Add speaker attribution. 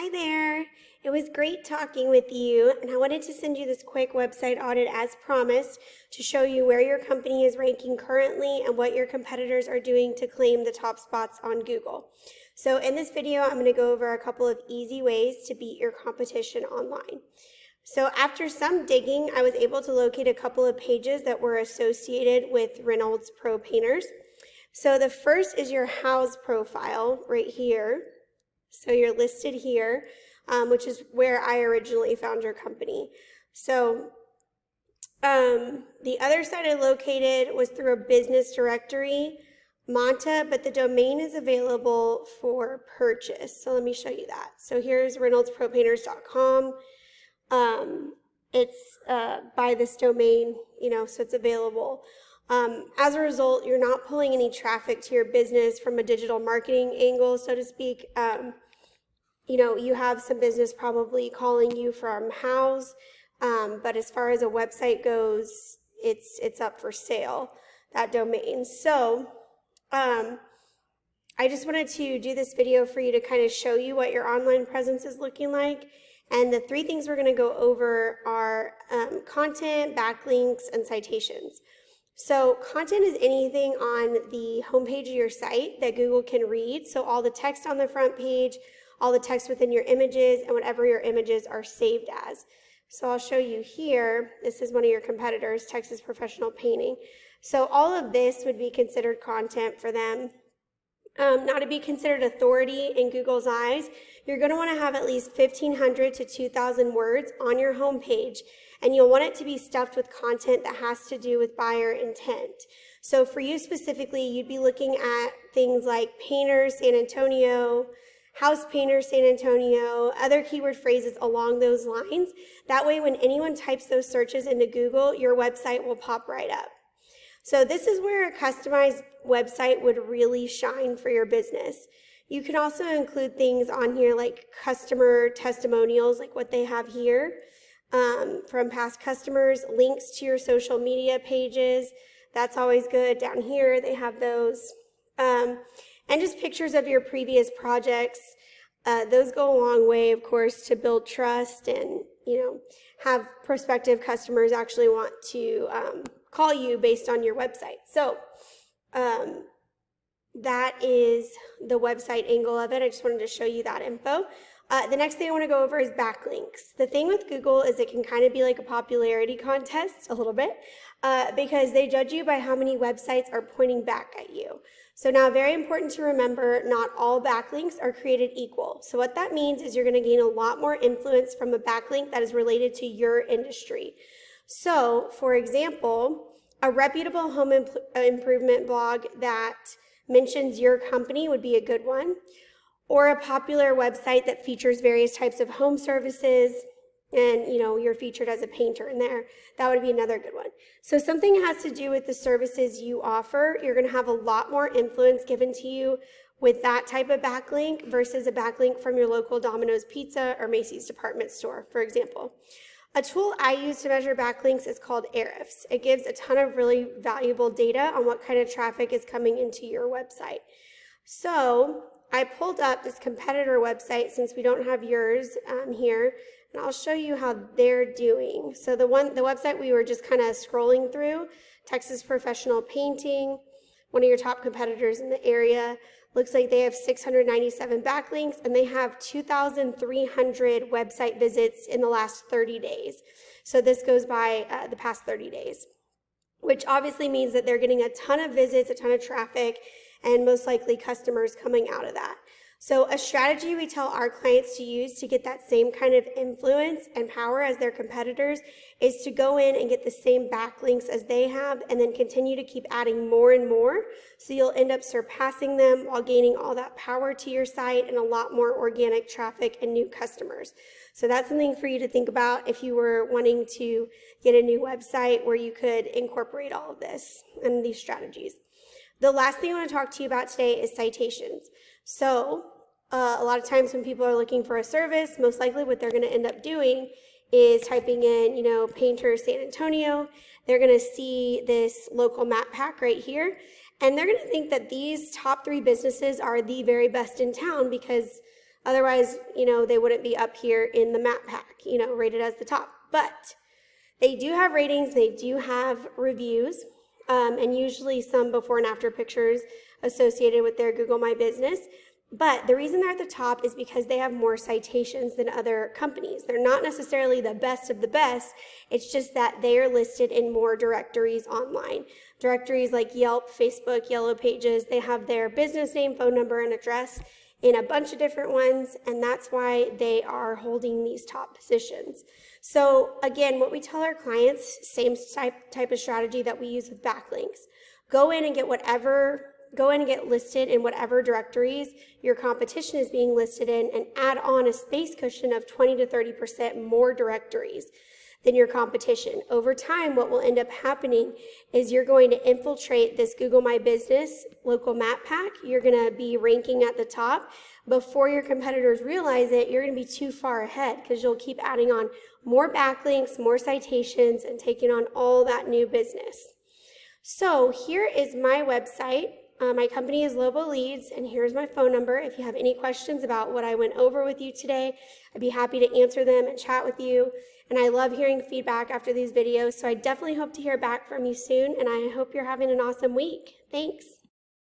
Speaker 1: Hi there. It was great talking with you, and I wanted to send you this quick website audit as promised to show you where your company is ranking currently and what your competitors are doing to claim the top spots on Google. So in this video, I'm going to go over a couple of easy ways to beat your competition online. So after some digging, I was able to locate a couple of pages that were associated with Reynolds Pro Painters. So the first is your house profile right here. So you're listed here, which is where I originally found your company. So the other site I located was through a business directory, Monta, but the domain is available for purchase. So let me show you that. So here's reynoldsproppainters.com. It's by this domain, so it's available. As a result, you're not pulling any traffic to your business from a digital marketing angle, so to speak. You have some business probably calling you from house, but as far as a website goes, it's up for sale, that domain. So I just wanted to do this video for you to kind of show you what your online presence is looking like. And the three things we're going to go over are content, backlinks, and citations. So content is anything on the homepage of your site that Google can read. So all the text on the front page, all the text within your images, and whatever your images are saved as. So I'll show you here. This is one of your competitors, Texas Professional Painting. So all of this would be considered content for them. Now, to be considered authority in Google's eyes, you're going to want to have at least 1,500 to 2,000 words on your homepage, and you'll want it to be stuffed with content that has to do with buyer intent. So for you specifically, you'd be looking at things like painter San Antonio, house painter San Antonio, other keyword phrases along those lines. That way, when anyone types those searches into Google, your website will pop right up. So this is where a customized website would really shine for your business. You can also include things on here like customer testimonials, like what they have here from past customers, links to your social media pages. That's always good. Down here, they have those. And just pictures of your previous projects. Those go a long way, of course, to build trust and, have prospective customers actually want to call you based on your website. So that is the website angle of it. I just wanted to show you that info. The next thing I want to go over is backlinks. The thing with Google is it can kind of be like a popularity contest a little bit because they judge you by how many websites are pointing back at you. So now, very important to remember, not all backlinks are created equal. So what that means is you're going to gain a lot more influence from a backlink that is related to your industry. So, for example, a reputable home improvement blog that mentions your company would be a good one, or a popular website that features various types of home services, and you're featured as a painter in there. That would be another good one. So something that has to do with the services you offer, you're going to have a lot more influence given to you with that type of backlink versus a backlink from your local Domino's Pizza or Macy's department store, for example. A tool I use to measure backlinks is called Ahrefs. It gives a ton of really valuable data on what kind of traffic is coming into your website. So I pulled up this competitor website since we don't have yours here, and I'll show you how they're doing. So the website we were just kind of scrolling through, Texas Professional Painting, one of your top competitors in the area, looks like they have 697 backlinks, and they have 2,300 website visits in the last 30 days. So this goes by the past 30 days, which obviously means that they're getting a ton of visits, a ton of traffic, and most likely customers coming out of that. So a strategy we tell our clients to use to get that same kind of influence and power as their competitors is to go in and get the same backlinks as they have and then continue to keep adding more and more. So you'll end up surpassing them while gaining all that power to your site and a lot more organic traffic and new customers. So that's something for you to think about if you were wanting to get a new website where you could incorporate all of this and these strategies. The last thing I want to talk to you about today is citations. So a lot of times when people are looking for a service, most likely what they're going to end up doing is typing in, painter San Antonio. They're going to see this local map pack right here, and they're going to think that these top 3 businesses are the very best in town because Otherwise, they wouldn't be up here in the map pack, rated as the top. But they do have ratings, they do have reviews, and usually some before and after pictures associated with their Google My Business. But the reason they're at the top is because they have more citations than other companies. They're not necessarily the best of the best. It's just that they are listed in more directories online. Directories like Yelp, Facebook, Yellow Pages, they have their business name, phone number, and address in a bunch of different ones, and that's why they are holding these top positions. So again, what we tell our clients, same type of strategy that we use with backlinks. Go in and get listed in whatever directories your competition is being listed in, and add on a space cushion of 20 to 30% more directories than your competition. Over time, what will end up happening is you're going to infiltrate this Google My Business local map pack. You're going to be ranking at the top. Before your competitors realize it, you're going to be too far ahead because you'll keep adding on more backlinks, more citations, and taking on all that new business. So here is my website. My company is Lobo Leads, and here's my phone number. If you have any questions about what I went over with you today, I'd be happy to answer them and chat with you. And I love hearing feedback after these videos, so I definitely hope to hear back from you soon, and I hope you're having an awesome week. Thanks.